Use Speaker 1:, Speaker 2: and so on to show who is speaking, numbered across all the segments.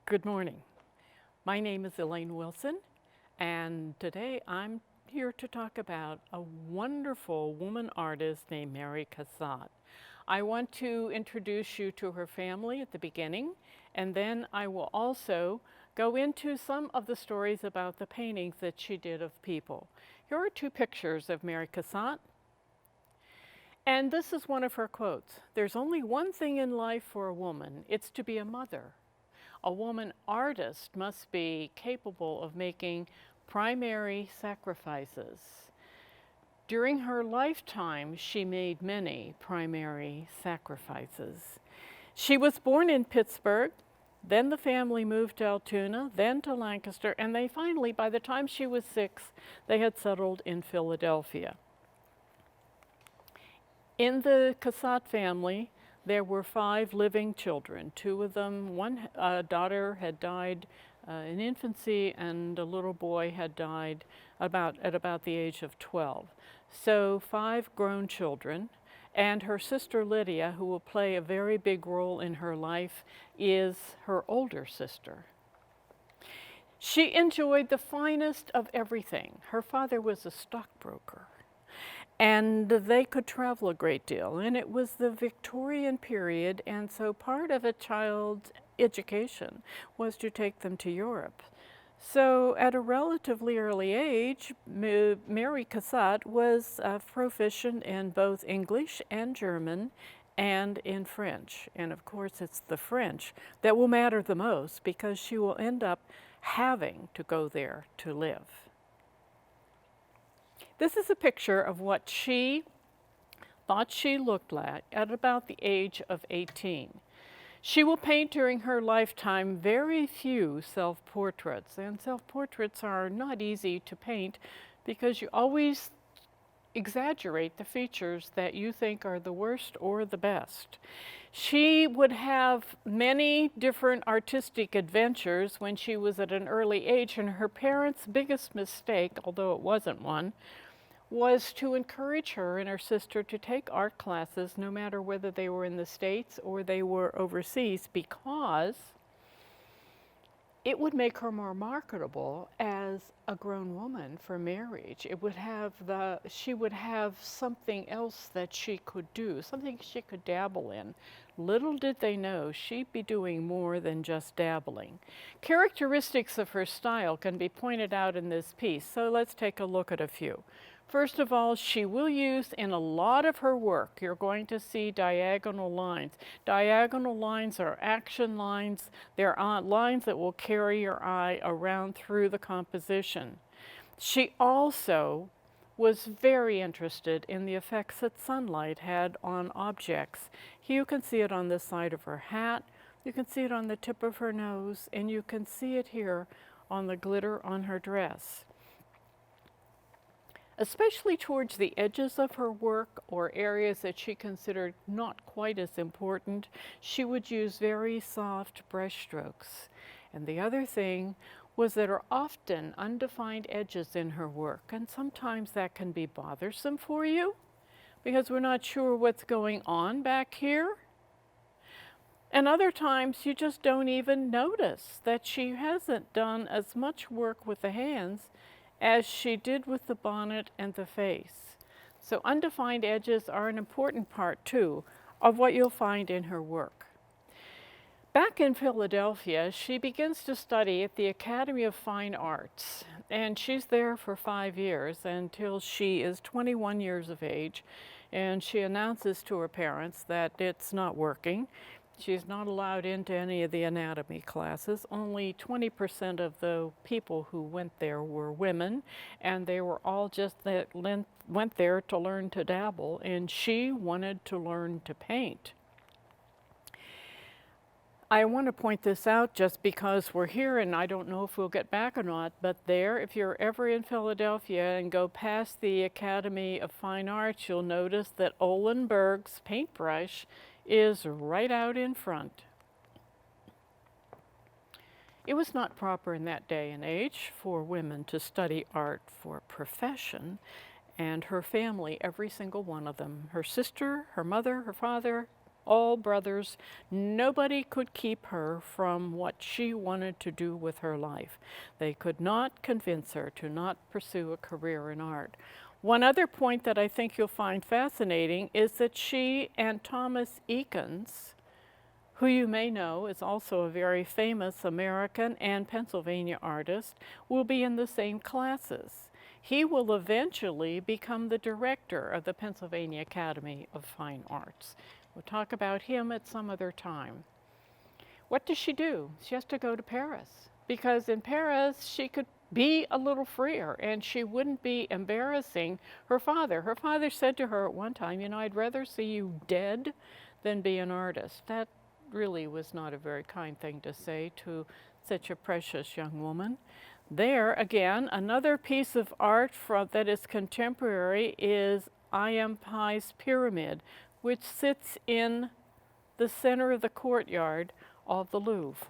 Speaker 1: Good morning. My name is Elaine Wilson, and today I'm here to talk about a wonderful woman artist named Mary Cassatt. I want to introduce you to her family at the beginning, and then I will also go into some of the stories about the paintings that she did of people. Here are two pictures of Mary Cassatt, and this is one of her quotes. "There's only one thing in life for a woman, it's to be a mother. A woman artist must be capable of making primary sacrifices." During her lifetime, she made many primary sacrifices. She was born in Pittsburgh, then the family moved to Altoona, then to Lancaster, and they finally, by the time she was 6, they had settled in Philadelphia. In the Cassatt family, there were 5 living children. 2 of them, one daughter had died in infancy, and a little boy had died at about the age of 12. So 5 grown children, and her sister Lydia, who will play a very big role in her life, is her older sister. She enjoyed the finest of everything. Her father was a stockbroker, and they could travel a great deal, and it was the Victorian period, and so part of a child's education was to take them to Europe. So at a relatively early age, Mary Cassatt was proficient in both English and German and in French. And of course it's the French that will matter the most, because she will end up having to go there to live. This is a picture of what she thought she looked like at about the age of 18. She will paint during her lifetime very few self-portraits, and self-portraits are not easy to paint because you always exaggerate the features that you think are the worst or the best. She would have many different artistic adventures when she was at an early age, and her parents' biggest mistake, although it wasn't one, was to encourage her and her sister to take art classes no matter whether they were in the States or they were overseas, because it would make her more marketable as a grown woman for marriage. She would have something else that she could do, something she could dabble in. Little did they know she'd be doing more than just dabbling. Characteristics of her style can be pointed out in this piece, so let's take a look at a few. First of all, she will use in a lot of her work, you're going to see diagonal lines. Diagonal lines are action lines. They're lines that will carry your eye around through the composition. She also was very interested in the effects that sunlight had on objects. Here you can see it on the side of her hat, you can see it on the tip of her nose, and you can see it here on the glitter on her dress. Especially towards the edges of her work or areas that she considered not quite as important, she would use very soft brush strokes. And the other thing was there are often undefined edges in her work, and sometimes that can be bothersome for you because we're not sure what's going on back here. And other times you just don't even notice that she hasn't done as much work with the hands as she did with the bonnet and the face. So undefined edges are an important part, too, of what you'll find in her work. Back in Philadelphia, she begins to study at the Academy of Fine Arts, and she's there for 5 years until she is 21 years of age, and she announces to her parents that it's not working. She's not allowed into any of the anatomy classes. Only 20% of the people who went there were women, and they were all just went there to learn to dabble, and she wanted to learn to paint. I want to point this out just because we're here, and I don't know if we'll get back or not, but there, if you're ever in Philadelphia and go past the Academy of Fine Arts, you'll notice that Olenberg's paintbrush is right out in front. It was not proper in that day and age for women to study art for profession, and her family, every single one of them, her sister, her mother, her father, all brothers. Nobody could keep her from what she wanted to do with her life. They could not convince her to not pursue a career in art. One other point that I think you'll find fascinating is that she and Thomas Eakins, who you may know is also a very famous American and Pennsylvania artist, will be in the same classes. He will eventually become the director of the Pennsylvania Academy of Fine Arts. We'll talk about him at some other time. What does she do? She has to go to Paris, because in Paris she could be a little freer and she wouldn't be embarrassing her father. Her father said to her at one time, you know, I'd rather see you dead than be an artist. That really was not a very kind thing to say to such a precious young woman. There, again, another piece of art that is contemporary is I.M. Pei's pyramid, which sits in the center of the courtyard of the Louvre.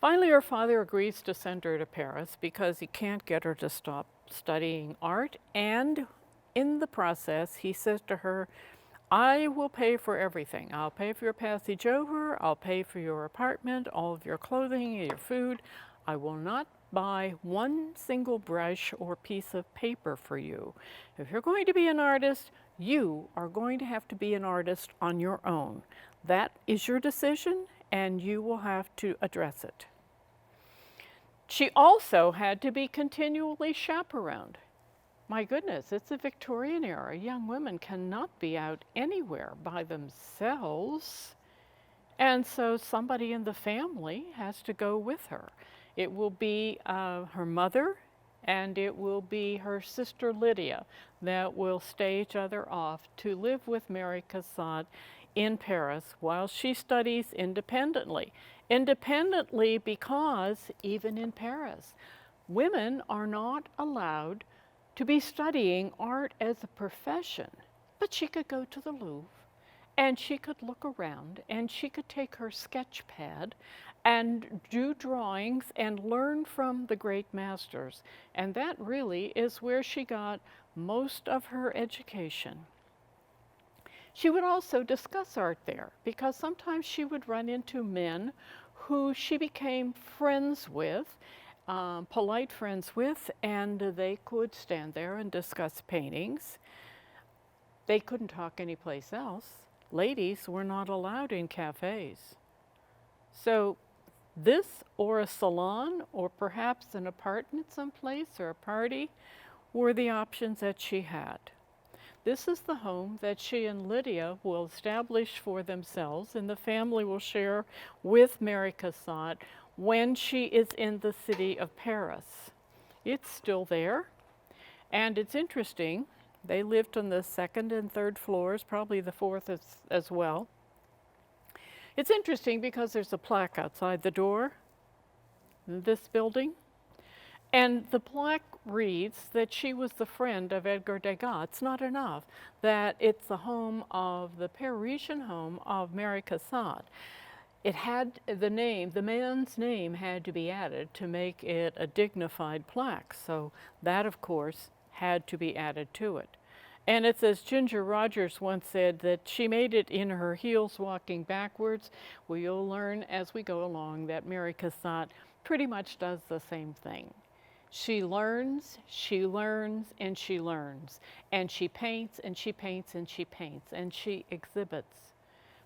Speaker 1: Finally, her father agrees to send her to Paris because he can't get her to stop studying art, and in the process, he says to her, I will pay for everything. I'll pay for your passage over, I'll pay for your apartment, all of your clothing, your food. I will not buy one single brush or piece of paper for you. If you're going to be an artist, you are going to have to be an artist on your own. That is your decision, and you will have to address it. She also had to be continually chaperoned. My goodness, it's the Victorian era. Young women cannot be out anywhere by themselves. And so somebody in the family has to go with her. It will be her mother and it will be her sister Lydia that will stay each other off to live with Mary Cassatt in Paris while she studies independently. Independently because even in Paris, women are not allowed to be studying art as a profession, but she could go to the Louvre and she could look around and she could take her sketch pad and do drawings and learn from the great masters. And that really is where she got most of her education. She would also discuss art there because sometimes she would run into men who she became friends with, polite friends with, and they could stand there and discuss paintings. They couldn't talk anyplace else. Ladies were not allowed in cafes. So this or a salon or perhaps an apartment someplace or a party were the options that she had. This is the home that she and Lydia will establish for themselves, and the family will share with Mary Cassatt when she is in the city of Paris. It's still there, and it's interesting. They lived on the second and third floors, probably the fourth as well. It's interesting because there's a plaque outside the door in this building, and the plaque reads that she was the friend of Edgar Degas. It's not enough that it's the home of the Parisian home of Mary Cassatt. It had the name, the man's name had to be added to make it a dignified plaque. So that, of course, had to be added to it. And it's as Ginger Rogers once said, that she made it in her heels walking backwards. Well, you'll learn as we go along that Mary Cassatt pretty much does the same thing. She learns, and she learns. And she paints, and she paints, and she paints, and she exhibits.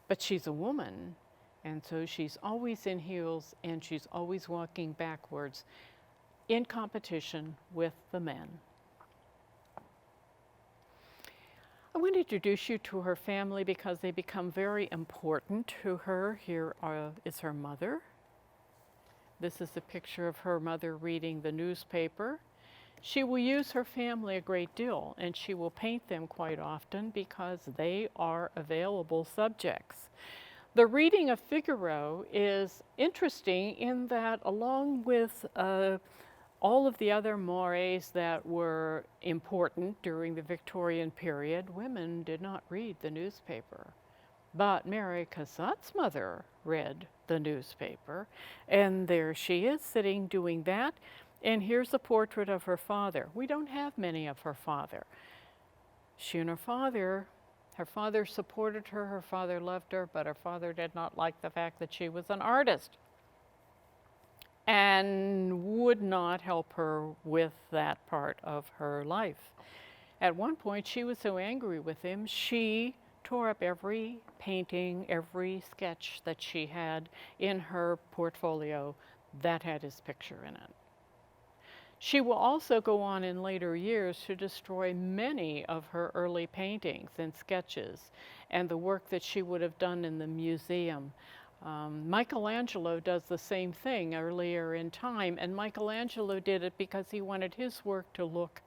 Speaker 1: But she's a woman. And so she's always in heels and she's always walking backwards in competition with the men. I want to introduce you to her family because they become very important to her. Here is her mother. This is a picture of her mother reading the newspaper. She will use her family a great deal, and she will paint them quite often because they are available subjects. The reading of Figaro is interesting in that, along with all of the other mores that were important during the Victorian period, women did not read the newspaper. But Mary Cassatt's mother read the newspaper, and there she is sitting doing that. And here's a portrait of her father. We don't have many of her father. She and her father Her father supported her, her father loved her, but her father did not like the fact that she was an artist and would not help her with that part of her life. At one point, she was so angry with him, she tore up every painting, every sketch that she had in her portfolio that had his picture in it. She will also go on in later years to destroy many of her early paintings and sketches and the work that she would have done in the museum. Michelangelo does the same thing earlier in time, and Michelangelo did it because he wanted his work to look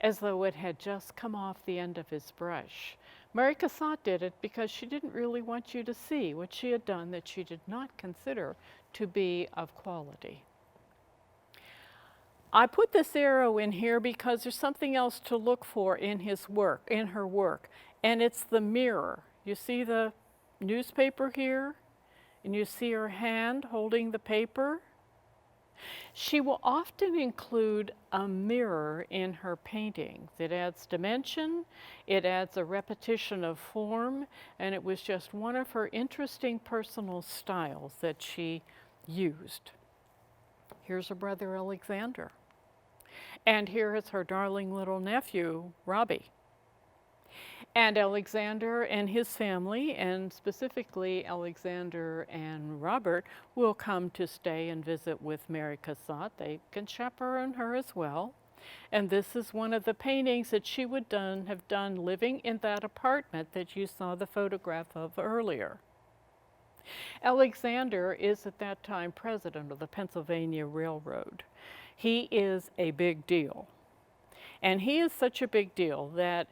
Speaker 1: as though it had just come off the end of his brush. Mary Cassatt did it because she didn't really want you to see what she had done that she did not consider to be of quality. I put this arrow in here because there's something else to look for in his work, in her work, and it's the mirror. You see the newspaper here? And you see her hand holding the paper? She will often include a mirror in her paintings. It adds dimension, it adds a repetition of form, and it was just one of her interesting personal styles that she used. Here's her brother Alexander. And here is her darling little nephew, Robbie. And Alexander and his family, and specifically Alexander and Robert, will come to stay and visit with Mary Cassatt. They can chaperone her as well. And this is one of the paintings that she would have done living in that apartment that you saw the photograph of earlier. Alexander is at that time president of the Pennsylvania Railroad. He is a big deal. And he is such a big deal that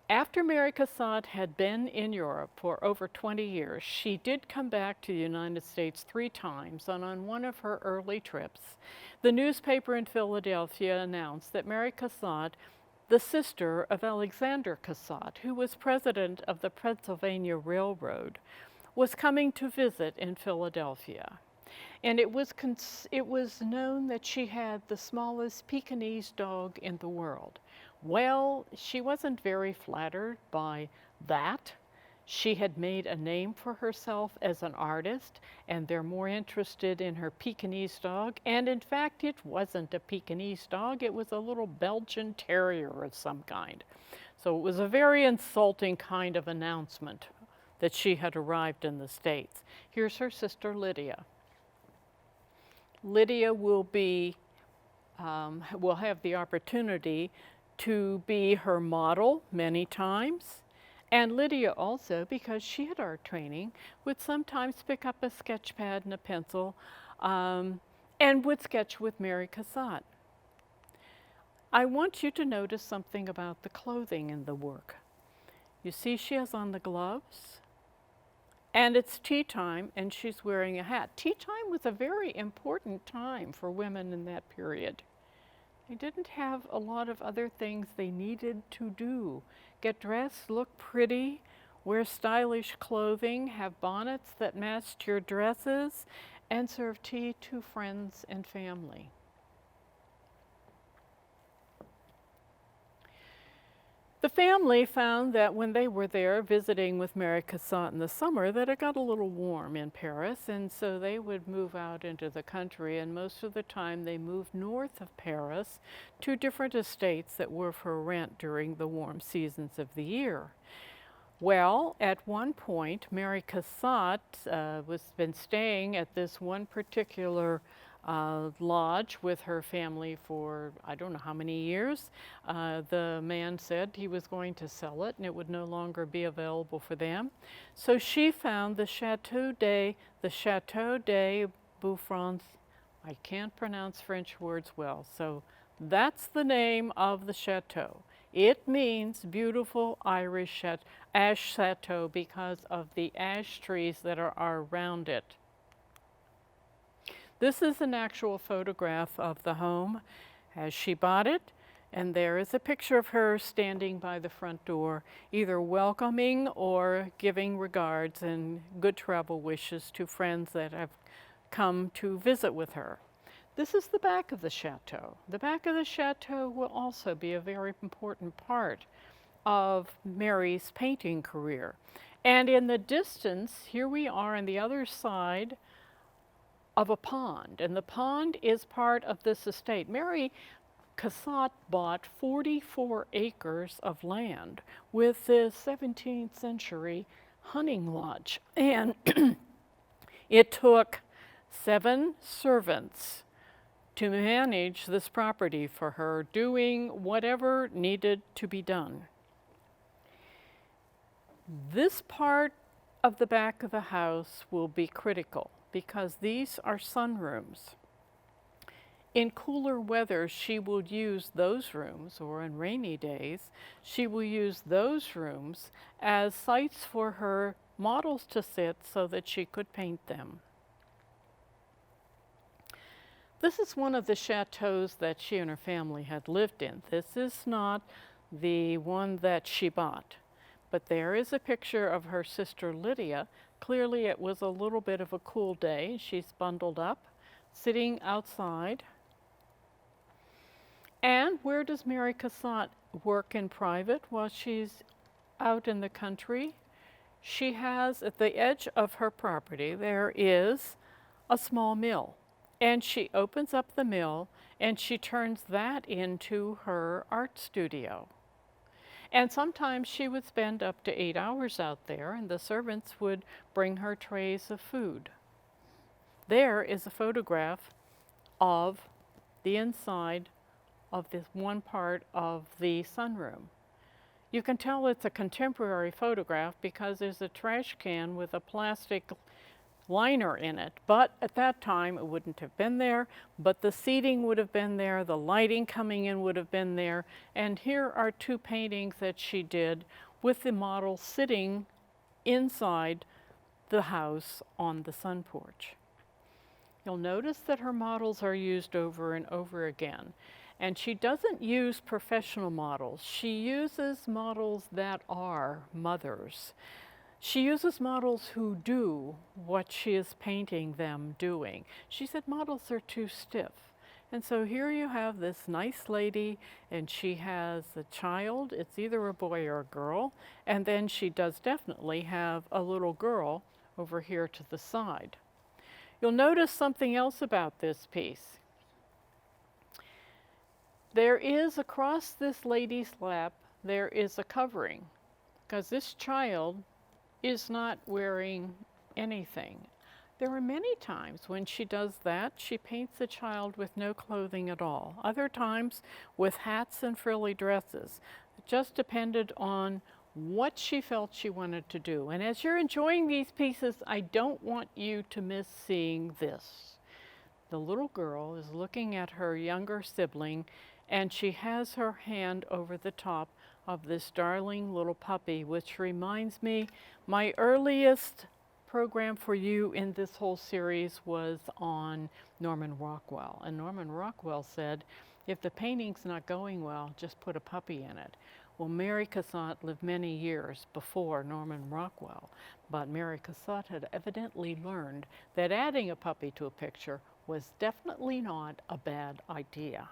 Speaker 1: after Mary Cassatt had been in Europe for over 20 years, she did come back to the United States 3 times, and on one of her early trips, the newspaper in Philadelphia announced that Mary Cassatt, the sister of Alexander Cassatt, who was president of the Pennsylvania Railroad, was coming to visit in Philadelphia. And it was known that she had the smallest Pekingese dog in the world. Well, she wasn't very flattered by that. She had made a name for herself as an artist, and they're more interested in her Pekingese dog. And in fact, it wasn't a Pekingese dog, it was a little Belgian terrier of some kind. So it was a very insulting kind of announcement that she had arrived in the States. Here's her sister Lydia. Lydia will have the opportunity to be her model many times. And Lydia also, because she had art training, would sometimes pick up a sketch pad and a pencil and would sketch with Mary Cassatt. I want you to notice something about the clothing in the work. You see she has on the gloves, and it's tea time, and she's wearing a hat. Tea time was a very important time for women in that period. They didn't have a lot of other things they needed to do. Get dressed, look pretty, wear stylish clothing, have bonnets that matched your dresses, and serve tea to friends and family. The family found that when they were there visiting with Mary Cassatt in the summer that it got a little warm in Paris, and so they would move out into the country, and most of the time they moved north of Paris to different estates that were for rent during the warm seasons of the year. Well, at one point, Mary Cassatt been staying at this one particular lodge with her family for I don't know how many years. The man said he was going to sell it and it would no longer be available for them. So she found the Chateau de Bouffrons. I can't pronounce French words well, so that's the name of the chateau. It means beautiful Irish ash chateau because of the ash trees that are around it. This is an actual photograph of the home as she bought it, and there is a picture of her standing by the front door, either welcoming or giving regards and good travel wishes to friends that have come to visit with her. This is the back of the chateau. The back of the chateau will also be a very important part of Mary's painting career. And in the distance, here we are on the other side of a pond, and the pond is part of this estate. Mary Cassatt bought 44 acres of land with the 17th century hunting lodge, and it took 7 servants to manage this property for her, doing whatever needed to be done. This part of the back of the house will be critical because these are sunrooms. In cooler weather, she will use those rooms, or on rainy days, she will use those rooms as sites for her models to sit so that she could paint them. This is one of the chateaus that she and her family had lived in. This is not the one that she bought, but there is a picture of her sister Lydia. Clearly it was a little bit of a cool day. She's bundled up, sitting outside. And where does Mary Cassatt work in private while she's out in the country? She has, at the edge of her property, there is a small mill. And she opens up the mill and she turns that into her art studio. And sometimes she would spend up to 8 hours out there, and the servants would bring her trays of food. There is a photograph of the inside of this one part of the sunroom. You can tell it's a contemporary photograph because there's a trash can with a plastic liner in it, but at that time it wouldn't have been there, but the seating would have been there, the lighting coming in would have been there, and here are 2 paintings that she did with the model sitting inside the house on the sun porch. You'll notice that her models are used over and over again, and she doesn't use professional models. She uses models that are mothers. She uses models who do what she is painting them doing. She said models are too stiff. And so here you have this nice lady, and she has a child. It's either a boy or a girl. And then she does definitely have a little girl over here to the side. You'll notice something else about this piece. There is, across this lady's lap, there is a covering, because this child is not wearing anything. There are many times when she does that, she paints a child with no clothing at all. Other times with hats and frilly dresses. It just depended on what she felt she wanted to do. And as you're enjoying these pieces, I don't want you to miss seeing this. The little girl is looking at her younger sibling, and she has her hand over the top of this darling little puppy, which reminds me, my earliest program for you in this whole series was on Norman Rockwell. And Norman Rockwell said, if the painting's not going well, just put a puppy in it. Well, Mary Cassatt lived many years before Norman Rockwell, but Mary Cassatt had evidently learned that adding a puppy to a picture was definitely not a bad idea.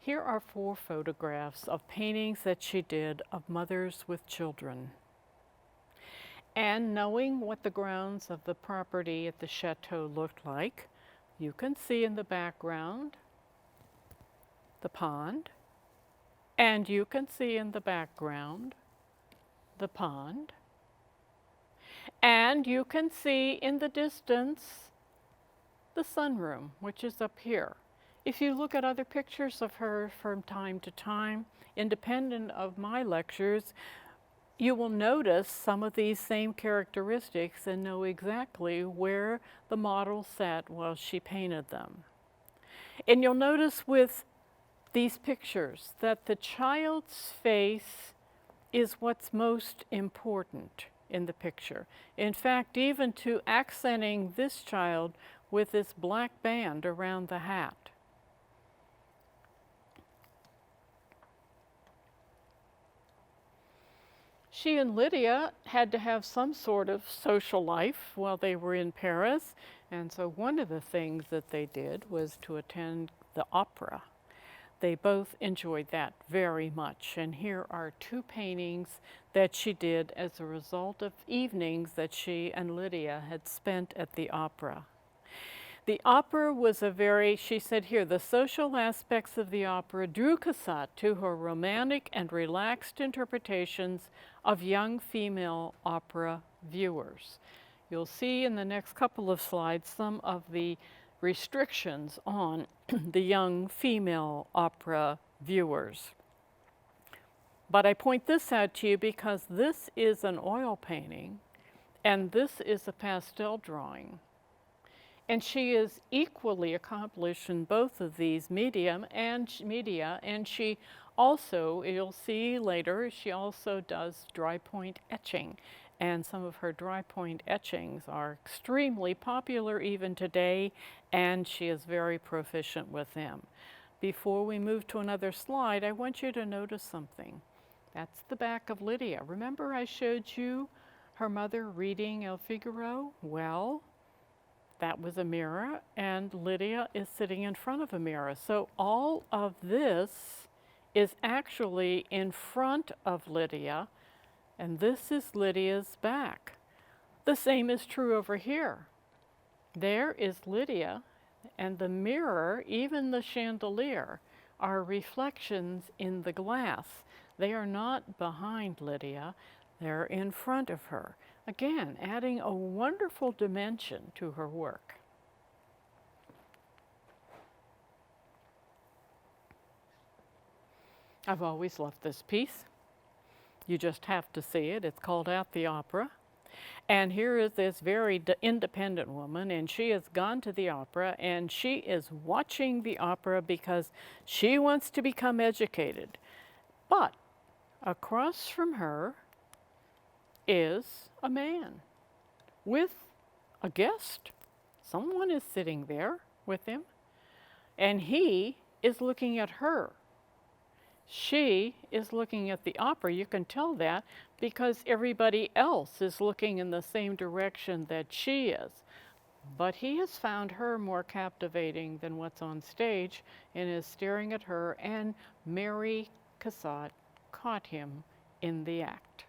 Speaker 1: Here are 4 photographs of paintings that she did of mothers with children. And knowing what the grounds of the property at the chateau looked like, you can see in the background the pond, and you can see in the background the pond, and you can see in the distance the sunroom, which is up here. If you look at other pictures of her from time to time, independent of my lectures, you will notice some of these same characteristics and know exactly where the model sat while she painted them. And you'll notice with these pictures that the child's face is what's most important in the picture. In fact, even to accenting this child with this black band around the hat. She and Lydia had to have some sort of social life while they were in Paris, and so one of the things that they did was to attend the opera. They both enjoyed that very much. And here are two paintings that she did as a result of evenings that she and Lydia had spent at the opera. The opera was she said here, the social aspects of the opera drew Cassatt to her romantic and relaxed interpretations of young female opera viewers. You'll see in the next couple of slides some of the restrictions on the young female opera viewers. But I point this out to you because this is an oil painting and this is a pastel drawing. And she is equally accomplished in both of these media, and she also, you'll see later, she also does dry point etching. And some of her dry point etchings are extremely popular even today, and she is very proficient with them. Before we move to another slide, I want you to notice something. That's the back of Lydia. Remember I showed you her mother reading El Figaro? Well, that was a mirror, and Lydia is sitting in front of a mirror. So all of this is actually in front of Lydia, and this is Lydia's back. The same is true over here. There is Lydia, and the mirror, even the chandelier, are reflections in the glass. They are not behind Lydia, they're in front of her. Again, adding a wonderful dimension to her work. I've always loved this piece. You just have to see it. It's called At the Opera. And here is this very independent woman, and she has gone to the opera, and she is watching the opera because she wants to become educated. But across from her is a man with a guest. Someone is sitting there with him, and he is looking at her. She is looking at the opera. You can tell that because everybody else is looking in the same direction that she is. But he has found her more captivating than what's on stage and is staring at her, and Mary Cassatt caught him in the act.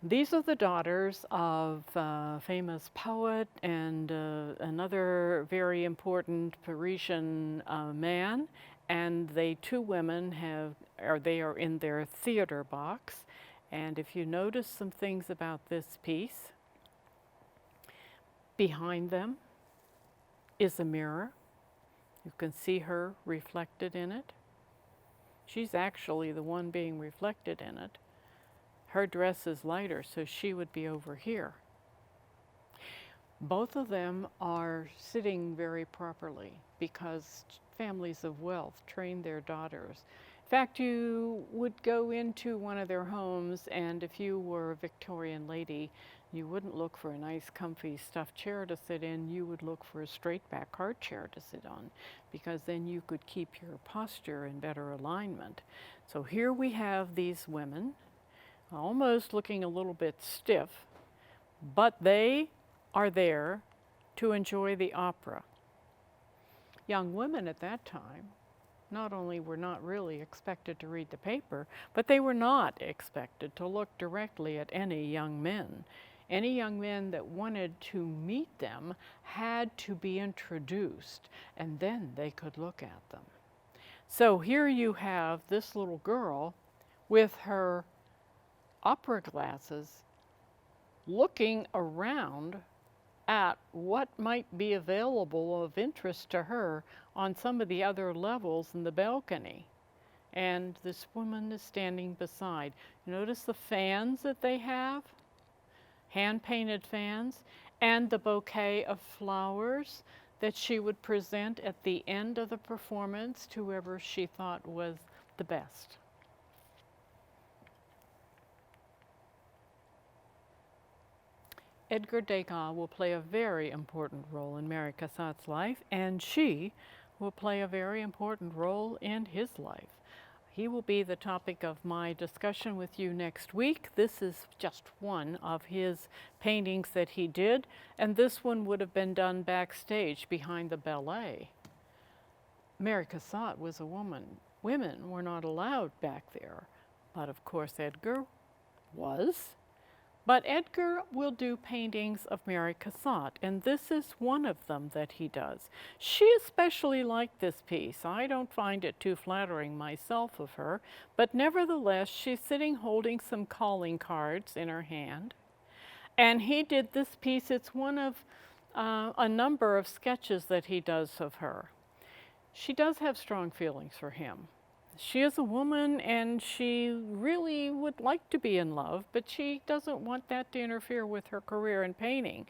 Speaker 1: These are the daughters of a famous poet and another very important Parisian man, and they two women they are in their theater box. And if you notice some things about this piece, behind them is a mirror. You can see her reflected in it. She's actually the one being reflected in it. Her dress is lighter, so she would be over here. Both of them are sitting very properly because families of wealth train their daughters. In fact, you would go into one of their homes, and if you were a Victorian lady, you wouldn't look for a nice, comfy, stuffed chair to sit in. You would look for a straight-back hard chair to sit on, because then you could keep your posture in better alignment. So here we have these women, almost looking a little bit stiff, but they are there to enjoy the opera. Young women at that time not only were not really expected to read the paper, but they were not expected to look directly at any young men. Any young men that wanted to meet them had to be introduced, and then they could look at them. So here you have this little girl with her opera glasses looking around at what might be available of interest to her on some of the other levels in the balcony. And this woman is standing beside. Notice the fans that they have, hand-painted fans, and the bouquet of flowers that she would present at the end of the performance to whoever she thought was the best. Edgar Degas will play a very important role in Mary Cassatt's life, and she will play a very important role in his life. He will be the topic of my discussion with you next week. This is just one of his paintings that he did, and this one would have been done backstage behind the ballet. Mary Cassatt was a woman. Women were not allowed back there, but of course Edgar was. But Edgar will do paintings of Mary Cassatt, and this is one of them that he does. She especially liked this piece. I don't find it too flattering myself of her, but nevertheless, she's sitting holding some calling cards in her hand. And he did this piece. It's one of a number of sketches that he does of her. She does have strong feelings for him. She is a woman and she really would like to be in love, but she doesn't want that to interfere with her career in painting.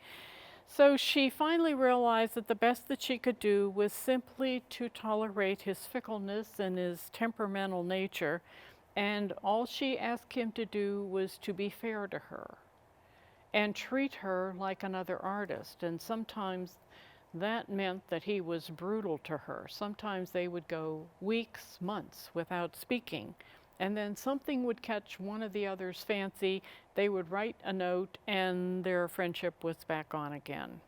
Speaker 1: So she finally realized that the best that she could do was simply to tolerate his fickleness and his temperamental nature, and all she asked him to do was to be fair to her and treat her like another artist. And sometimes that meant that he was brutal to her. Sometimes they would go weeks, months without speaking, and then something would catch one of the other's fancy. They would write a note and their friendship was back on again.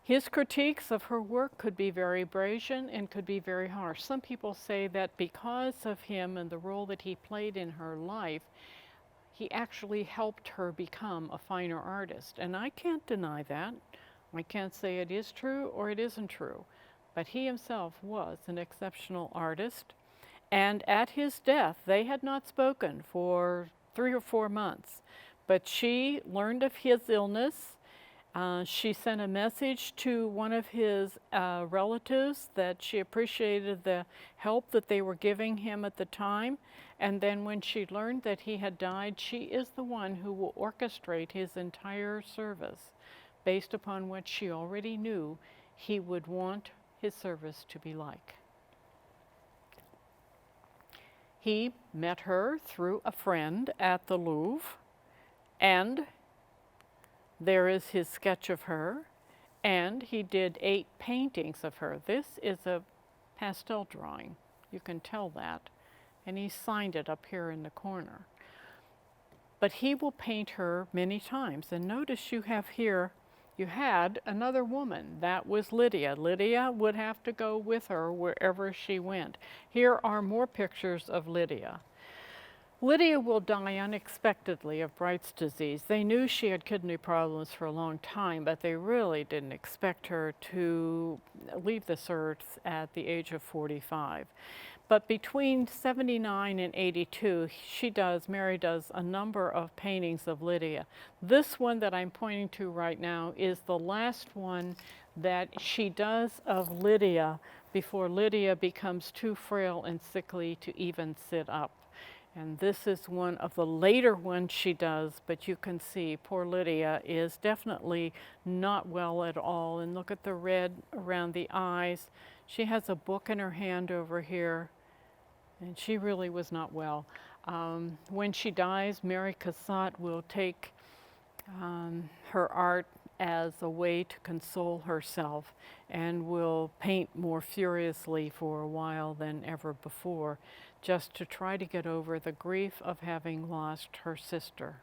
Speaker 1: His critiques of her work could be very brazen and could be very harsh. Some people say that because of him and the role that he played in her life, he actually helped her become a finer artist, and I can't deny that. I can't say it is true or it isn't true, but he himself was an exceptional artist. And at his death, they had not spoken for 3 or 4 months, but she learned of his illness. She sent a message to one of his relatives that she appreciated the help that they were giving him at the time. And then when she learned that he had died, she is the one who will orchestrate his entire service, based upon what she already knew he would want his service to be like. He met her through a friend at the Louvre, and there is his sketch of her, and he did 8 paintings of her. This is a pastel drawing, you can tell that, and he signed it up here in the corner. But he will paint her many times, and notice you have here, you had another woman. That was Lydia. Lydia would have to go with her wherever she went. Here are more pictures of Lydia. Lydia will die unexpectedly of Bright's disease. They knew she had kidney problems for a long time, but they really didn't expect her to leave this earth at the age of 45. But between 79 and 82, Mary does a number of paintings of Lydia. This one that I'm pointing to right now is the last one that she does of Lydia before Lydia becomes too frail and sickly to even sit up. And this is one of the later ones she does, but you can see poor Lydia is definitely not well at all. And look at the red around the eyes. She has a book in her hand over here, and she really was not well. When she dies, Mary Cassatt will take her art as a way to console herself and will paint more furiously for a while than ever before, just to try to get over the grief of having lost her sister.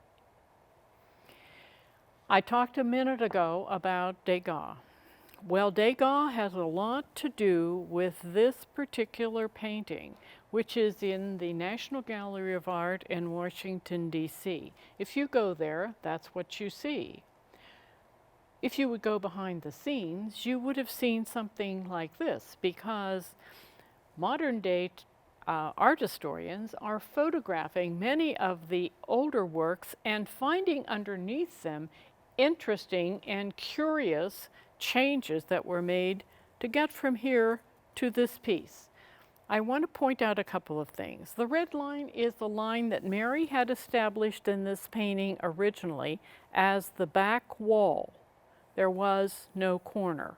Speaker 1: I talked a minute ago about Degas. Well, Degas has a lot to do with this particular painting, which is in the National Gallery of Art in Washington, D.C. If you go there, that's what you see. If you would go behind the scenes, you would have seen something like this, because modern day art historians are photographing many of the older works and finding underneath them interesting and curious changes that were made to get from here to this piece. I want to point out a couple of things. The red line is the line that Mary had established in this painting originally as the back wall. There was no corner.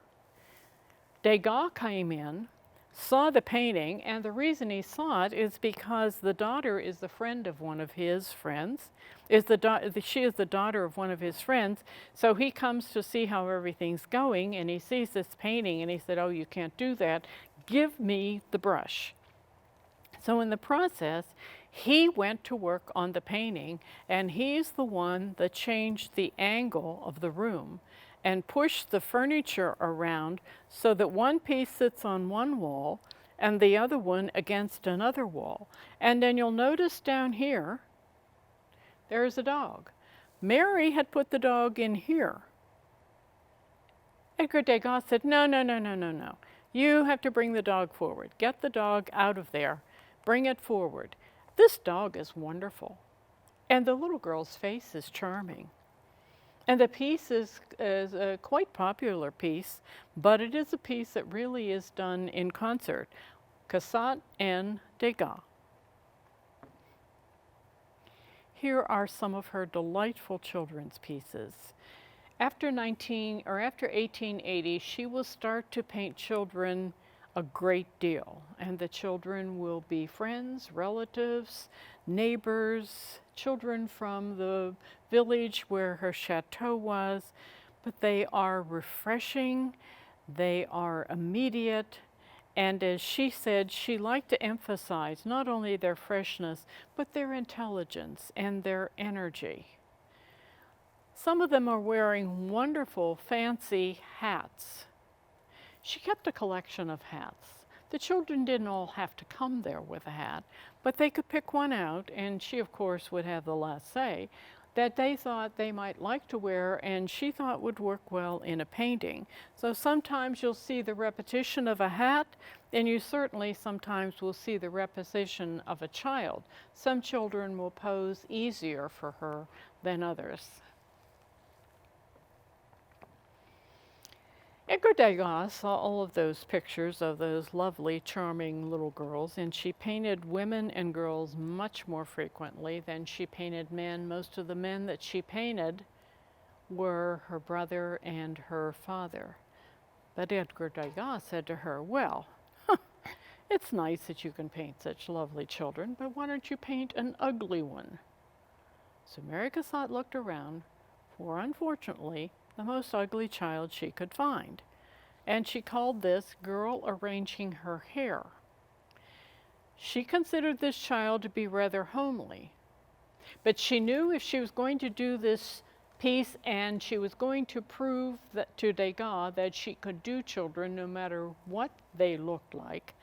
Speaker 1: Degas came in, saw the painting, and the reason he saw it is because the daughter is the friend of one of his friends. She is the daughter of one of his friends, so he comes to see how everything's going, and he sees this painting, and he said, "Oh, you can't do that. Give me the brush." So in the process, he went to work on the painting, and he's the one that changed the angle of the room and pushed the furniture around so that one piece sits on one wall and the other one against another wall. And then you'll notice down here, there's a dog. Mary had put the dog in here. Edgar Degas said, no, no, no, no, no, no. You have to bring the dog forward. Get the dog out of there. Bring it forward. This dog is wonderful. And the little girl's face is charming. And the piece is a quite popular piece, but it is a piece that really is done in concert. Cassatt and Degas. Here are some of her delightful children's pieces. After 1880, she will start to paint children a great deal, and the children will be friends, relatives, neighbors, children from the village where her chateau was, but they are refreshing, they are immediate, and as she said, she liked to emphasize not only their freshness, but their intelligence and their energy. Some of them are wearing wonderful, fancy hats. She kept a collection of hats. The children didn't all have to come there with a hat, but they could pick one out, and she, of course, would have the last say, that they thought they might like to wear and she thought would work well in a painting. So sometimes you'll see the repetition of a hat, and you certainly sometimes will see the repetition of a child. Some children will pose easier for her than others. Edgar Degas saw all of those pictures of those lovely, charming little girls, and she painted women and girls much more frequently than she painted men. Most of the men that she painted were her brother and her father. But Edgar Degas said to her, well, it's nice that you can paint such lovely children, but why don't you paint an ugly one? So Mary Cassatt looked around for, unfortunately, the most ugly child she could find. And she called this Girl Arranging Her Hair. She considered this child to be rather homely, but she knew if she was going to do this piece and she was going to prove that to Degas that she could do children no matter what they looked like,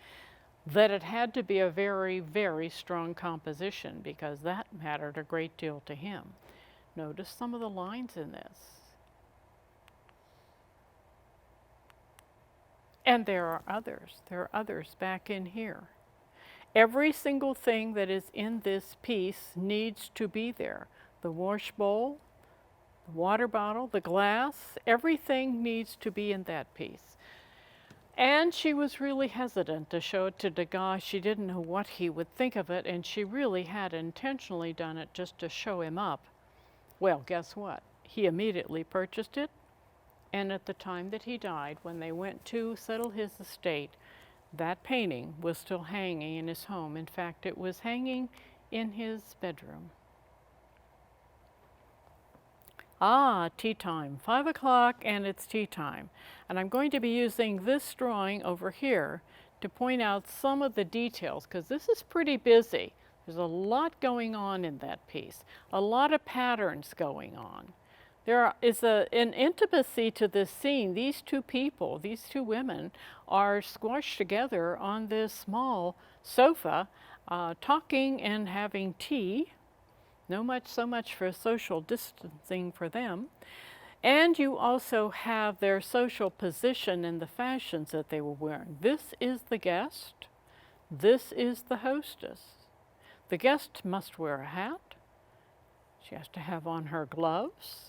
Speaker 1: that it had to be a very, very strong composition, because that mattered a great deal to him. Notice some of the lines in this. And there are others. There are others back in here. Every single thing that is in this piece needs to be there. The wash bowl, the water bottle, the glass, everything needs to be in that piece. And she was really hesitant to show it to Degas. She didn't know what he would think of it, and she really had intentionally done it just to show him up. Well, guess what? He immediately purchased it, and at the time that he died, when they went to settle his estate, that painting was still hanging in his home. In fact, it was hanging in his bedroom. Ah, tea time, 5 o'clock, and it's tea time. And I'm going to be using this drawing over here to point out some of the details, because this is pretty busy. There's a lot going on in that piece, a lot of patterns going on. There is an intimacy to this scene. These two people, these two women, are squashed together on this small sofa, talking and having tea. So much for social distancing for them. And you also have their social position and the fashions that they were wearing. This is the guest. This is the hostess. The guest must wear a hat. She has to have on her gloves.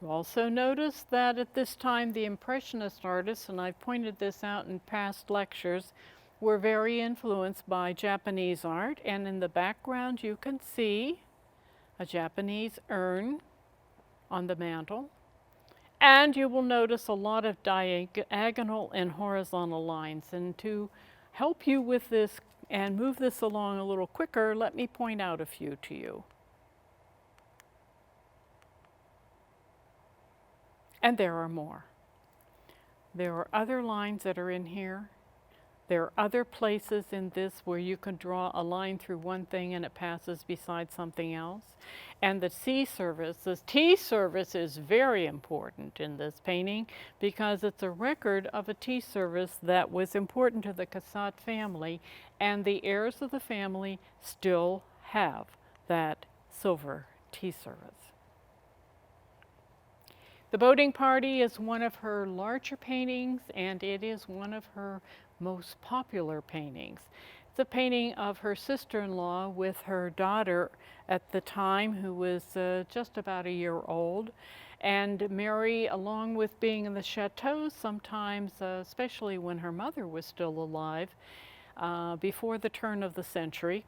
Speaker 1: You also notice that at this time the Impressionist artists, and I've pointed this out in past lectures, were very influenced by Japanese art, and in the background you can see a Japanese urn on the mantel. And you will notice a lot of diagonal and horizontal lines. And to help you with this and move this along a little quicker, let me point out a few to you. And there are more. There are other lines that are in here. There are other places in this where you can draw a line through one thing and it passes beside something else. And the T service is very important in this painting because it's a record of a tea service that was important to the Cassatt family, and the heirs of the family still have that silver tea service. The boating party is one of her larger paintings, and it is one of her most popular paintings. It's a painting of her sister-in-law with her daughter at the time, who was just about a year old. And Mary, along with being in the chateau sometimes, especially when her mother was still alive, before the turn of the century,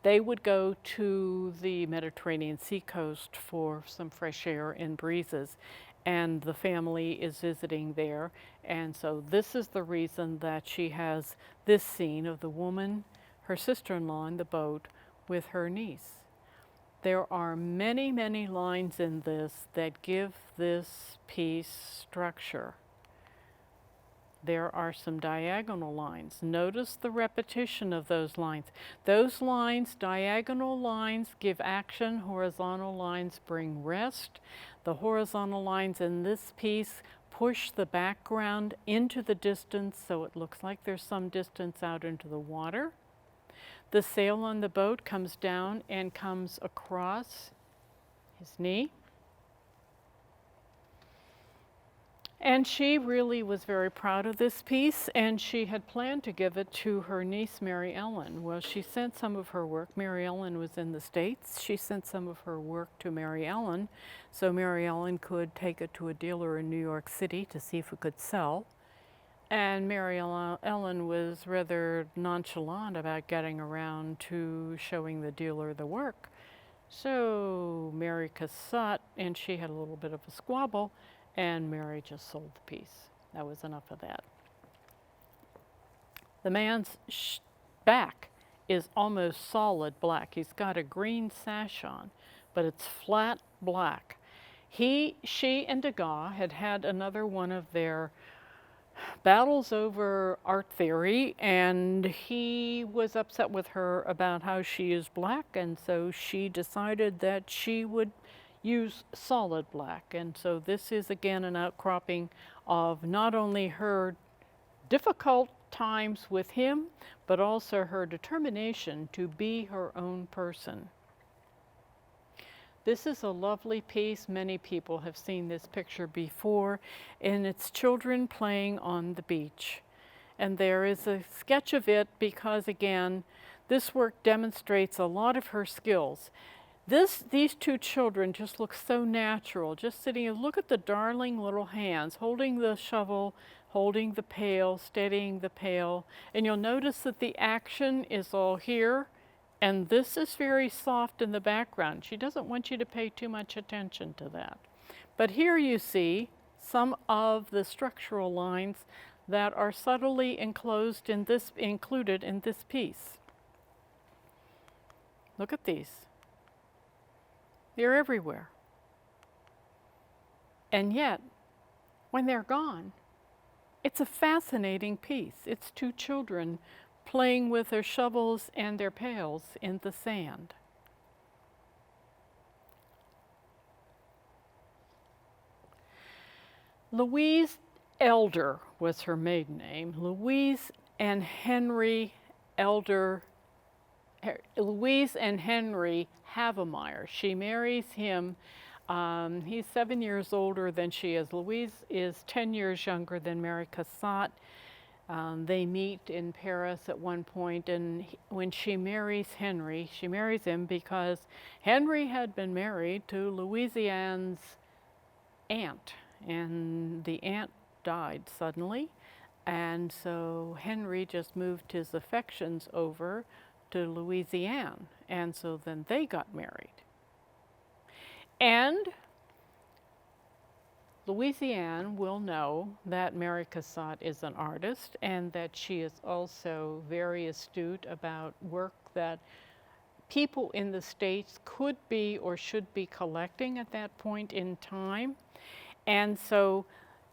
Speaker 1: they would go to the Mediterranean seacoast for some fresh air and breezes, and the family is visiting there. And so this is the reason that she has this scene of the woman, her sister-in-law, in the boat with her niece. There are many, many lines in this that give this piece structure. There are some diagonal lines. Notice the repetition of those lines. Those lines, diagonal lines, give action. Horizontal lines bring rest. The horizontal lines in this piece push the background into the distance, so it looks like there's some distance out into the water. The sail on the boat comes down and comes across his knee. And she really was very proud of this piece, and she had planned to give it to her niece, Mary Ellen. Well, she sent some of her work. Mary Ellen was in the States. She sent some of her work to Mary Ellen, so Mary Ellen could take it to a dealer in New York City to see if it could sell. And Mary Ellen was rather nonchalant about getting around to showing the dealer the work. So Mary Cassatt and she had a little bit of a squabble, and Mary just sold the piece. That was enough of that. The man's back is almost solid black. He's got a green sash on, but it's flat black. She and Degas had had another one of their battles over art theory, and he was upset with her about how she is black, and so she decided that she would use solid black. And so this is again an outcropping of not only her difficult times with him, but also her determination to be her own person. This is a lovely piece. Many people have seen this picture before, and it's children playing on the beach. And there is a sketch of it because, again, this work demonstrates a lot of her skills. These two children just look so natural, just sitting. Look at the darling little hands, holding the shovel, holding the pail, steadying the pail. And you'll notice that the action is all here, and this is very soft in the background. She doesn't want you to pay too much attention to that. But here you see some of the structural lines that are subtly included in this piece. Look at these. They're everywhere. And yet, when they're gone, it's a fascinating piece. It's two children playing with their shovels and their pails in the sand. Louise Elder was her maiden name. Louise and Henry Havemeyer. She marries him. He's 7 years older than she is. Louise is 10 years younger than Mary Cassatt. They meet in Paris at one point, and when she marries Henry, she marries him because Henry had been married to Louisiane's aunt, and the aunt died suddenly, and so Henry just moved his affections over to Louisiane, and so then they got married. And Louisiane will know that Mary Cassatt is an artist and that she is also very astute about work that people in the States could be or should be collecting at that point in time. And so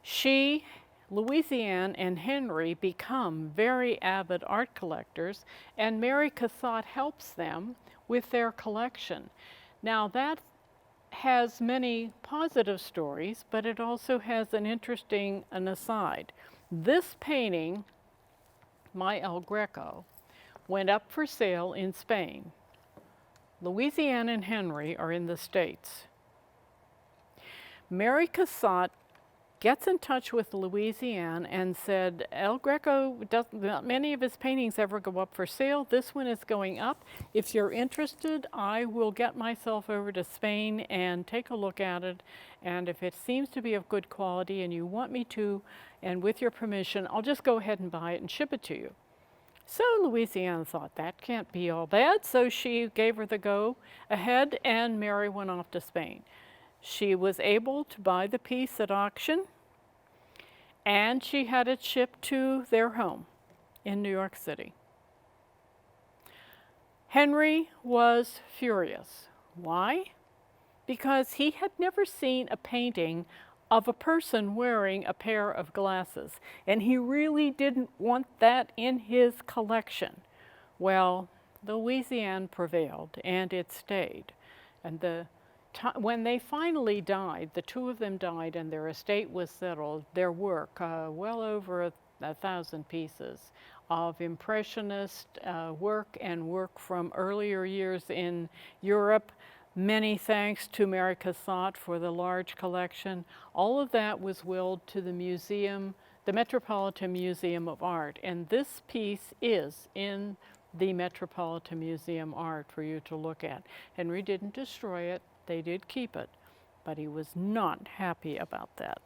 Speaker 1: she, Louisiane and Henry become very avid art collectors, and Mary Cassatt helps them with their collection. Now that has many positive stories, but it also has an interesting aside. This painting, my El Greco, went up for sale in Spain. Louisiane and Henry are in the States. Mary Cassatt gets in touch with Louisiane and said, El Greco, not many of his paintings ever go up for sale. This one is going up. If you're interested, I will get myself over to Spain and take a look at it. And if it seems to be of good quality and you want me to, and with your permission, I'll just go ahead and buy it and ship it to you. So Louisiane thought that can't be all bad, so she gave her the go ahead, and Mary went off to Spain. She was able to buy the piece at auction, and she had it shipped to their home in New York City. Henry was furious. Why? Because he had never seen a painting of a person wearing a pair of glasses, and he really didn't want that in his collection. Well, Louisiane prevailed, and it stayed. And when they finally died, the two of them died and their estate was settled, their work, well over 1,000 pieces of Impressionist work and work from earlier years in Europe. Many thanks to Mary Cassatt for the large collection. All of that was willed to the museum, the Metropolitan Museum of Art, and this piece is in the Metropolitan Museum Art for you to look at. Henry didn't destroy it. They did keep it, but he was not happy about that.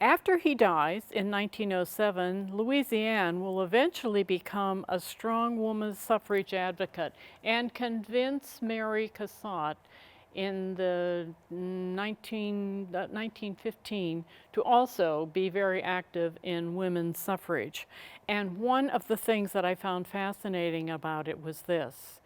Speaker 1: After he dies in 1907, Louisiane will eventually become a strong women's suffrage advocate and convince Mary Cassatt in the 1915 to also be very active in women's suffrage. And one of the things that I found fascinating about it was this.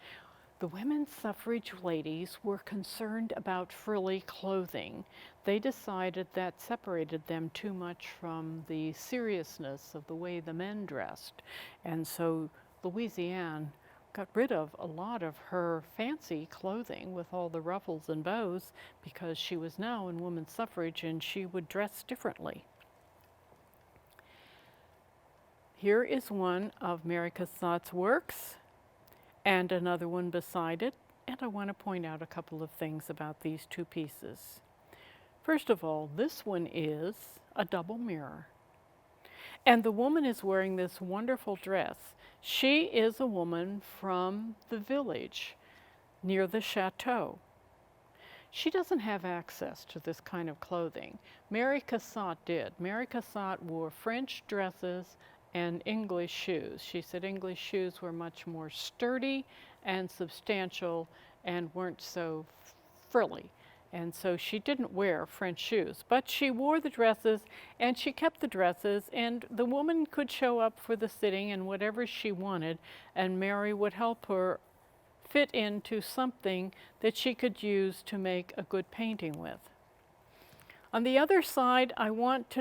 Speaker 1: The women's suffrage ladies were concerned about frilly clothing. They decided that separated them too much from the seriousness of the way the men dressed. And so Louisiane got rid of a lot of her fancy clothing with all the ruffles and bows because she was now in women's suffrage and she would dress differently. Here is one of Mary Cassatt's works, and another one beside it, and I want to point out a couple of things about these two pieces. First of all, this one is a double mirror, and the woman is wearing this wonderful dress. She is a woman from the village near the chateau. She doesn't have access to this kind of clothing. Mary Cassatt did. Mary Cassatt wore French dresses and English shoes. She said English shoes were much more sturdy and substantial and weren't so frilly. And so she didn't wear French shoes, but she wore the dresses and she kept the dresses, and the woman could show up for the sitting and whatever she wanted, and Mary would help her fit into something that she could use to make a good painting with. On the other side, I want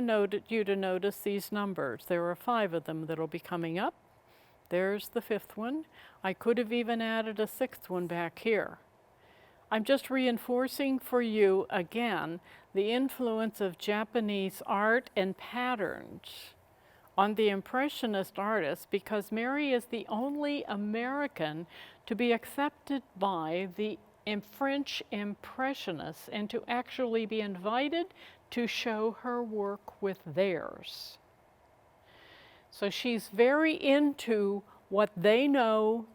Speaker 1: you to notice these numbers. There are 5 of them that'll be coming up. There's the 5th one. I could have even added a 6th one back here. I'm just reinforcing for you again the influence of Japanese art and patterns on the Impressionist artists, because Mary is the only American to be accepted by the French Impressionists and to actually be invited to show her work with theirs. So she's very into what they know,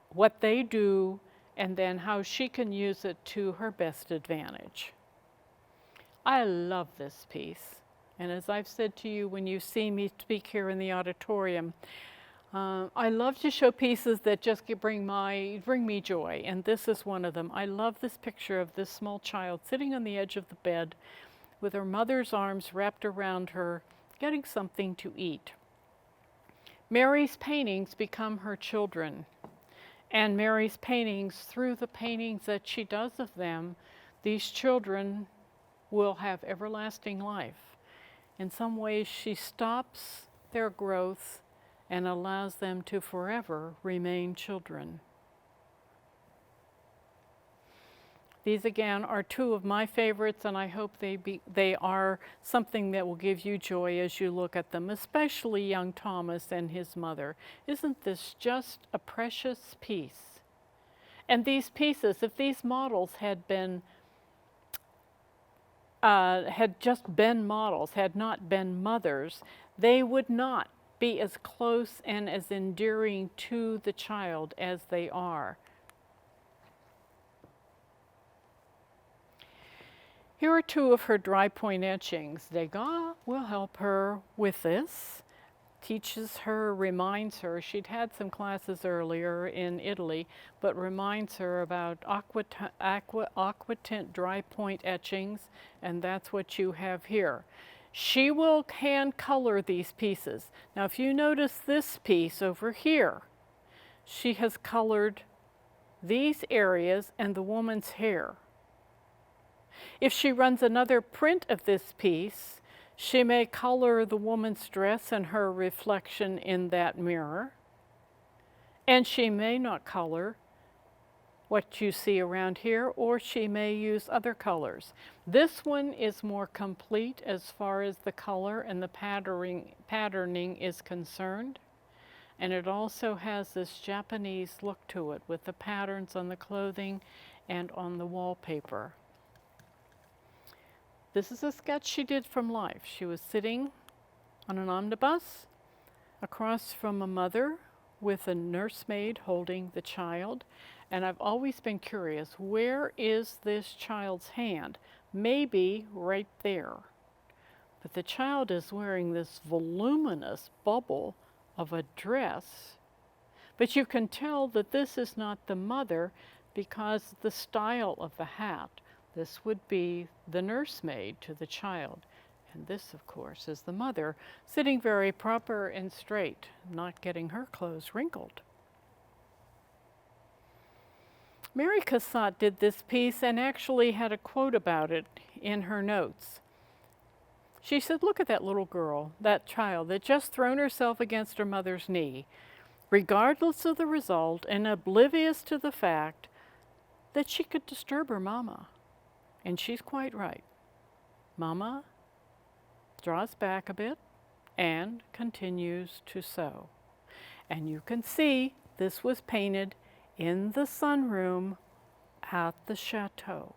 Speaker 1: what they do, and then how she can use it to her best advantage. I love this piece. And as I've said to you when you see me speak here in the auditorium, I love to show pieces that just bring me joy, and this is one of them. I love this picture of this small child sitting on the edge of the bed with her mother's arms wrapped around her, getting something to eat. Mary's paintings become her children, and Mary's paintings, through the paintings that she does of them, these children will have everlasting life. In some ways, she stops their growth and allows them to forever remain children. These again are two of my favorites, and I hope they are something that will give you joy as you look at them, especially young Thomas and his mother. Isn't this just a precious piece? And these pieces, if these models had just been models, had not been mothers, they would not be as close and as endearing to the child as they are. Here are two of her dry point etchings. Degas will help her with this, teaches her, reminds her. She'd had some classes earlier in Italy, but reminds her about aquatint dry point etchings, and that's what you have here. She will hand color these pieces. Now, if you notice this piece over here, she has colored these areas and the woman's hair. If she runs another print of this piece, she may color the woman's dress and her reflection in that mirror. And she may not color what you see around here, or she may use other colors. This one is more complete as far as the color and the patterning is concerned. And it also has this Japanese look to it with the patterns on the clothing and on the wallpaper. This is a sketch she did from life. She was sitting on an omnibus across from a mother with a nursemaid holding the child. And I've always been curious, where is this child's hand? Maybe right there. But the child is wearing this voluminous bubble of a dress. But you can tell that this is not the mother because the style of the hat. This would be the nursemaid to the child. And this, of course, is the mother, sitting very proper and straight, not getting her clothes wrinkled. Mary Cassatt did this piece and actually had a quote about it in her notes. She said, "Look at that little girl, that child that just thrown herself against her mother's knee, regardless of the result and oblivious to the fact that she could disturb her mama." And she's quite right. Mama draws back a bit and continues to sew. And you can see this was painted in the sunroom at the chateau.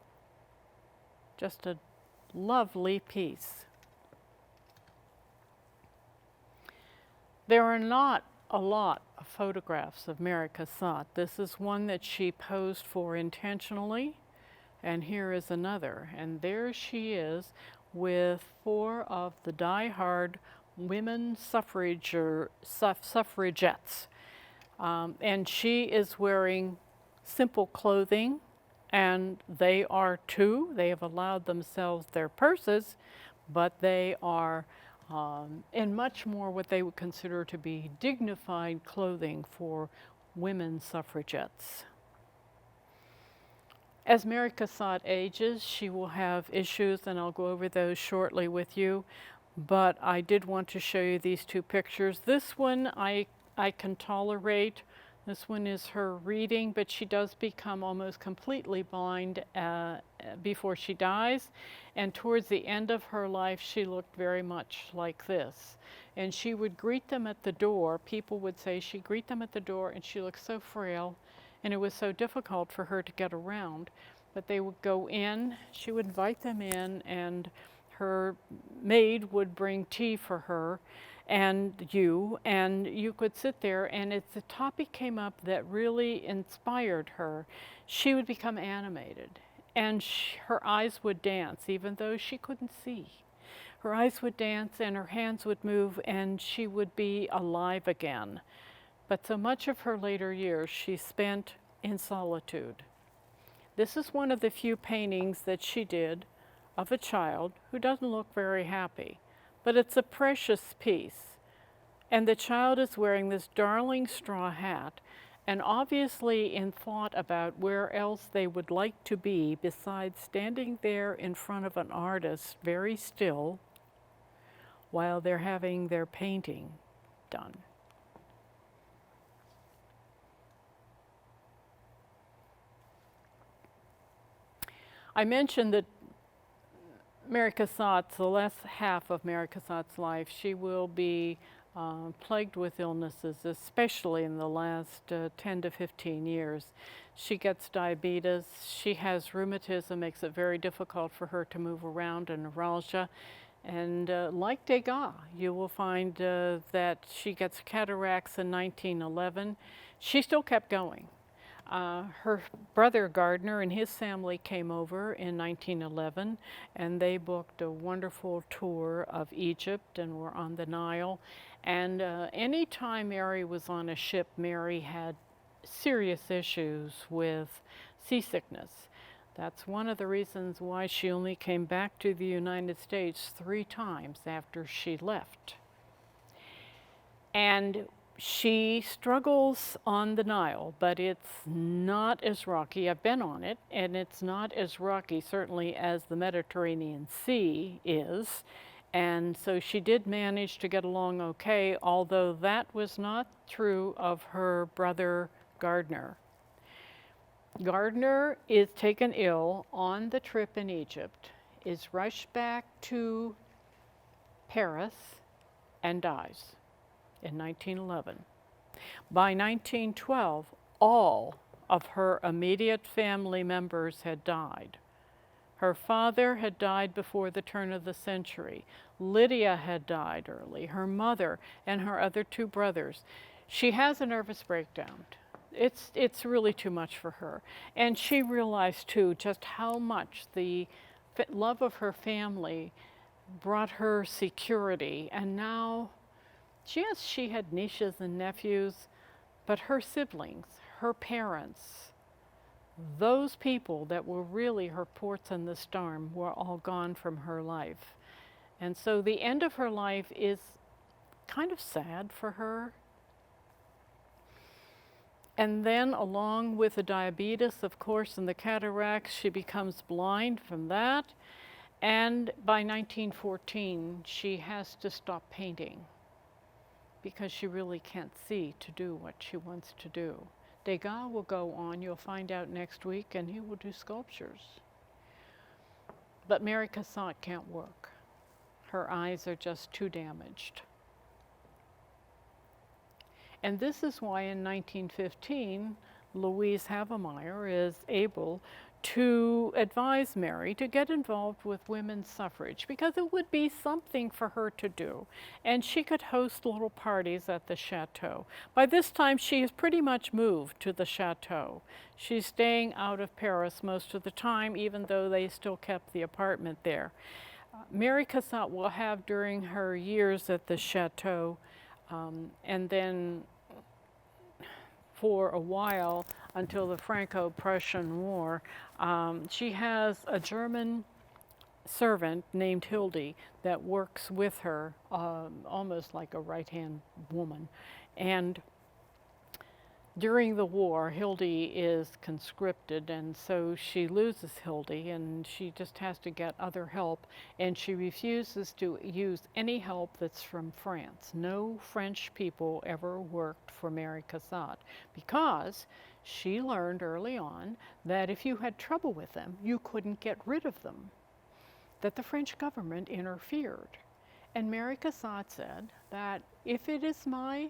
Speaker 1: Just a lovely piece. There are not a lot of photographs of Mary Cassatt. This is one that she posed for intentionally. And here is another. And there she is with four of the die-hard women suffragettes. And she is wearing simple clothing, and they are too. They have allowed themselves their purses, but they are in much more what they would consider to be dignified clothing for women suffragettes. As Mary Cassatt ages, she will have issues, and I'll go over those shortly with you. But I did want to show you these two pictures. This one I can tolerate. This one is her reading, but she does become almost completely blind before she dies. And towards the end of her life, she looked very much like this. And she would greet them at the door. People would say she'd greet them at the door, and she looked so frail. And it was so difficult for her to get around. But they would go in, she would invite them in, and her maid would bring tea for her and you could sit there, and it's a topic came up that really inspired her. She would become animated, and her eyes would dance, even though she couldn't see. Her eyes would dance, and her hands would move, and she would be alive again. But so much of her later years she spent in solitude. This is one of the few paintings that she did of a child who doesn't look very happy, but it's a precious piece. And the child is wearing this darling straw hat, and obviously in thought about where else they would like to be besides standing there in front of an artist, very still, while they're having their painting done. I mentioned that Mary Cassatt's, the last half of Mary Cassatt's life, she will be plagued with illnesses, especially in the last 10 to 15 years. She gets diabetes, she has rheumatism, makes it very difficult for her to move around, and neuralgia. And like Degas, you will find that she gets cataracts in 1911. She still kept going. Her brother Gardner and his family came over in 1911, and they booked a wonderful tour of Egypt and were on the Nile. And any time Mary was on a ship, Mary had serious issues with seasickness. That's one of the reasons why she only came back to the United States 3 times after she left. And she struggles on the Nile, but it's not as rocky. I've been on it, and it's not as rocky, certainly, as the Mediterranean Sea is. And so she did manage to get along okay, although that was not true of her brother Gardner. Gardner is taken ill on the trip in Egypt, is rushed back to Paris, and dies in 1911. By 1912, all of her immediate family members had died. Her father had died before the turn of the century. Lydia had died early, her mother and her other 2 brothers. She has a nervous breakdown. It's really too much for her. And she realized too just how much the love of her family brought her security. And now, yes, she had nieces and nephews, but her siblings, her parents, those people that were really her ports in the storm were all gone from her life. And so the end of her life is kind of sad for her. And then along with the diabetes, of course, and the cataracts, she becomes blind from that. And by 1914, she has to stop painting because she really can't see to do what she wants to do. Degas will go on, you'll find out next week, and he will do sculptures. But Mary Cassatt can't work. Her eyes are just too damaged. And this is why in 1915, Louise Havemeyer is able to advise Mary to get involved with women's suffrage because it would be something for her to do. And she could host little parties at the chateau. By this time, she has pretty much moved to the chateau. She's staying out of Paris most of the time, even though they still kept the apartment there. Mary Cassatt will have during her years at the chateau, and then for a while until the Franco-Prussian War, she has a German servant named Hildy that works with her, almost like a right-hand woman. And during the war, Hildy is conscripted, and so she loses Hildy, and she just has to get other help, and she refuses to use any help that's from France. No French people ever worked for Mary Cassatt because she learned early on that if you had trouble with them, you couldn't get rid of them, that the French government interfered. And Mary Cassatt said that if it is my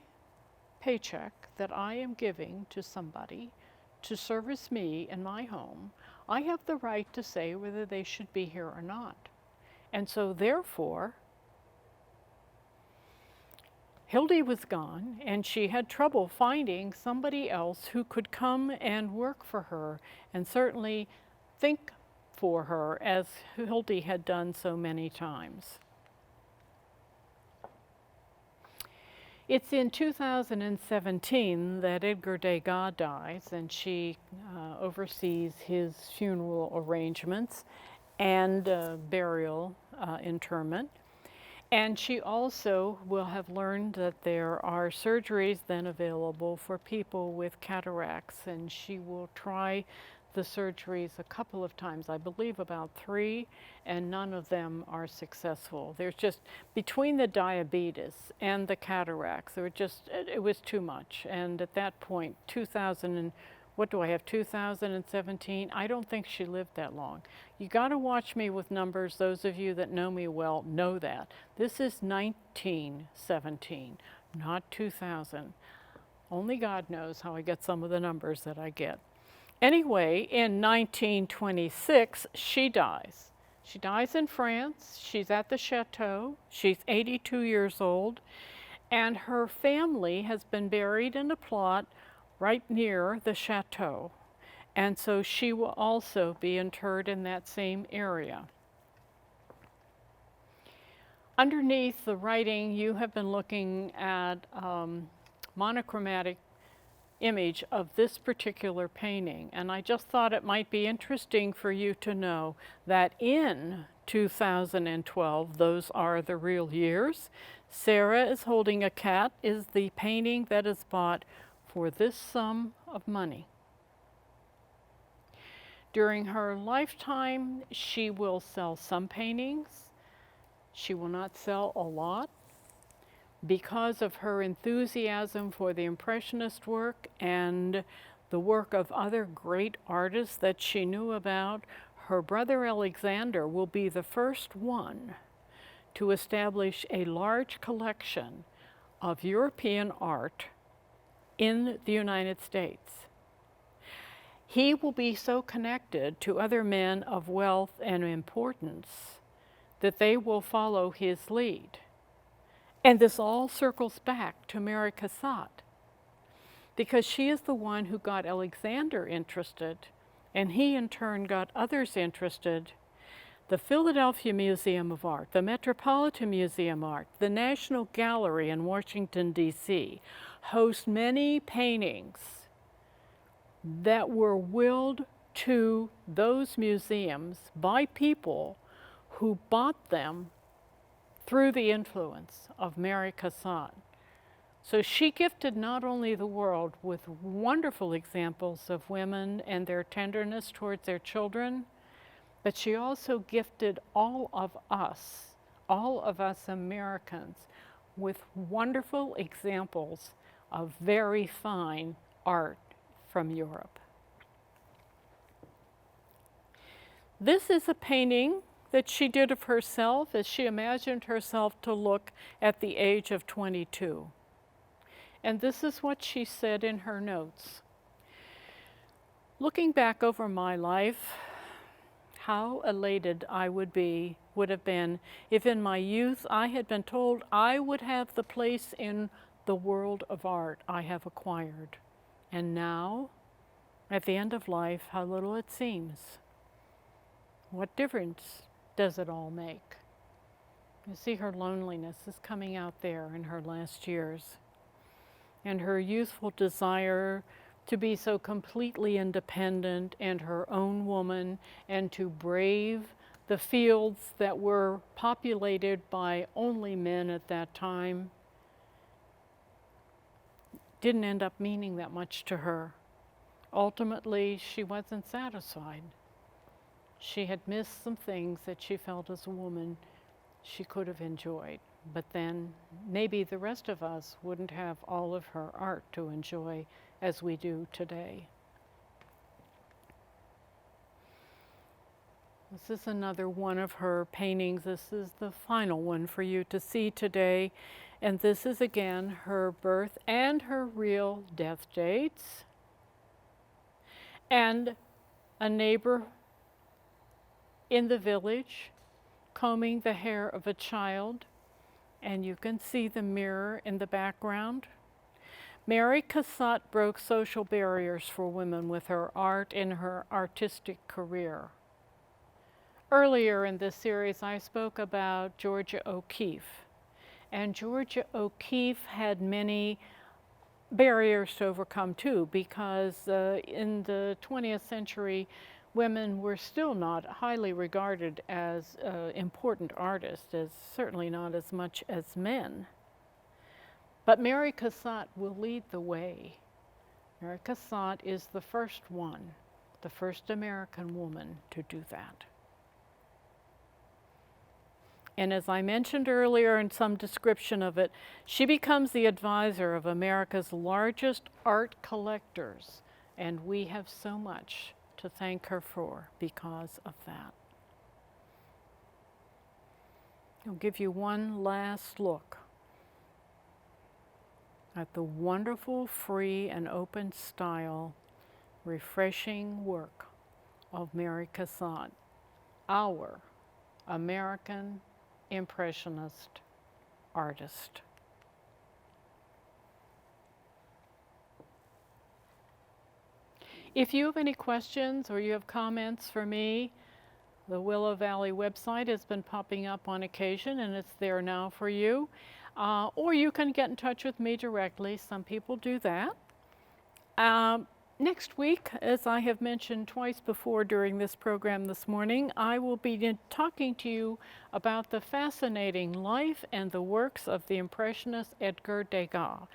Speaker 1: paycheck that I am giving to somebody to service me in my home, I have the right to say whether they should be here or not. And so therefore, Hildy was gone, and she had trouble finding somebody else who could come and work for her and certainly think for her as Hildy had done so many times. It's in 2017 that Edgar Degas dies, and she oversees his funeral arrangements and burial, interment. And she also will have learned that there are surgeries then available for people with cataracts, and she will try the surgeries a couple of times, I believe about 3, and none of them are successful. There's just, between the diabetes and the cataracts, it was too much. And at that point, 2017, I don't think she lived that long. You got to watch me with numbers. Those of you that know me well know that. This is 1917, not 2000. Only God knows how I get some of the numbers that I get. Anyway, in 1926, she dies. She dies in France. She's at the chateau. She's 82 years old. And her family has been buried in a plot right near the chateau. And so she will also be interred in that same area. Underneath the writing, you have been looking at monochromatic image of this particular painting, and I just thought it might be interesting for you to know that in 2012, those are the real years, Sarah is holding a cat is the painting that is bought for this sum of money. During her lifetime, she will sell some paintings. She will not sell a lot. Because of her enthusiasm for the Impressionist work and the work of other great artists that she knew about, her brother Alexander will be the first one to establish a large collection of European art in the United States. He will be so connected to other men of wealth and importance that they will follow his lead. And this all circles back to Mary Cassatt, because she is the one who got Alexander interested, and he in turn got others interested. The Philadelphia Museum of Art, the Metropolitan Museum of Art, the National Gallery in Washington, D.C., host many paintings that were willed to those museums by people who bought them through the influence of Mary Cassatt. So she gifted not only the world with wonderful examples of women and their tenderness towards their children, but she also gifted all of us Americans, with wonderful examples of very fine art from Europe. This is a painting that she did of herself as she imagined herself to look at the age of 22. And this is what she said in her notes. Looking back over my life, how elated I would have been if in my youth I had been told I would have the place in the world of art I have acquired. And now, at the end of life, how little it seems. What difference does it all make? You see, her loneliness is coming out there in her last years, and her youthful desire to be so completely independent and her own woman, and to brave the fields that were populated by only men at that time, didn't end up meaning that much to her. Ultimately, she wasn't satisfied. She had missed some things that she felt as a woman she could have enjoyed. But then maybe the rest of us wouldn't have all of her art to enjoy as we do today. This is another one of her paintings. This is the final one for you to see today. And this is again her birth and her real death dates. And a neighbor in the village combing the hair of a child, and you can see the mirror in the background. Mary Cassatt broke social barriers for women with her art in her artistic career. Earlier in this series, I spoke about Georgia O'Keeffe, and Georgia O'Keeffe had many barriers to overcome too, because in the 20th century, women were still not highly regarded as important artists, as certainly not as much as men. But Mary Cassatt will lead the way. Mary Cassatt is the first one the first American woman to do that. And as I mentioned earlier in some description of it, she becomes the advisor of America's largest art collectors. And we have so much to thank her for because of that. I'll give you one last look at the wonderful, free, and open style, refreshing work of Mary Cassatt, our American Impressionist artist. If you have any questions or you have comments for me, the Willow Valley website has been popping up on occasion and it's there now for you. Or you can get in touch with me directly. Some people do that. Next week, as I have mentioned twice before during this program this morning, I will be talking to you about the fascinating life and the works of the Impressionist Edgar Degas.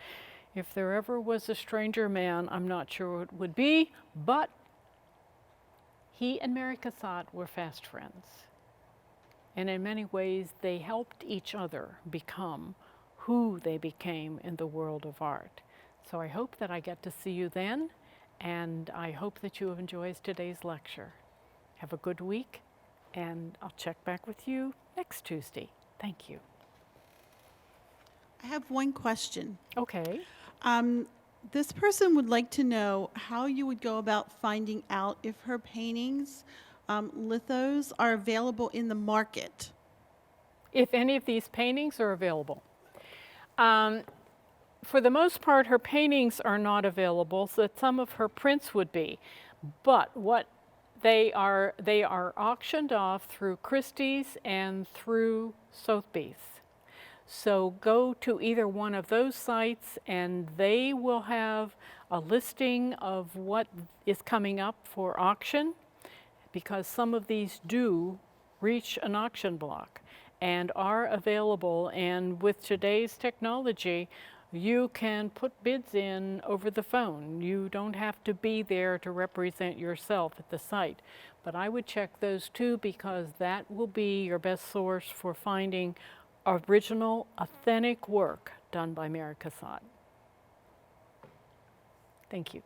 Speaker 1: If there ever was a stranger man, I'm not sure who it would be, but he and Mary Cassatt were fast friends. And in many ways, they helped each other become who they became in the world of art. So I hope that I get to see you then, and I hope that you have enjoyed today's lecture. Have a good week, and I'll check back with you next Tuesday. Thank you.
Speaker 2: I have one question.
Speaker 1: Okay.
Speaker 2: This person would like to know how you would go about finding out if her paintings, lithos, are available in the market.
Speaker 1: If any of these paintings are available. For the most part, her paintings are not available, so that some of her prints would be. But what they are auctioned off through Christie's and through Sotheby's. So go to either one of those sites and they will have a listing of what is coming up for auction, because some of these do reach an auction block and are available. And with today's technology, you can put bids in over the phone. You don't have to be there to represent yourself at the site. But I would check those too, because that will be your best source for finding original, authentic work done by Mary Cassatt. Thank you.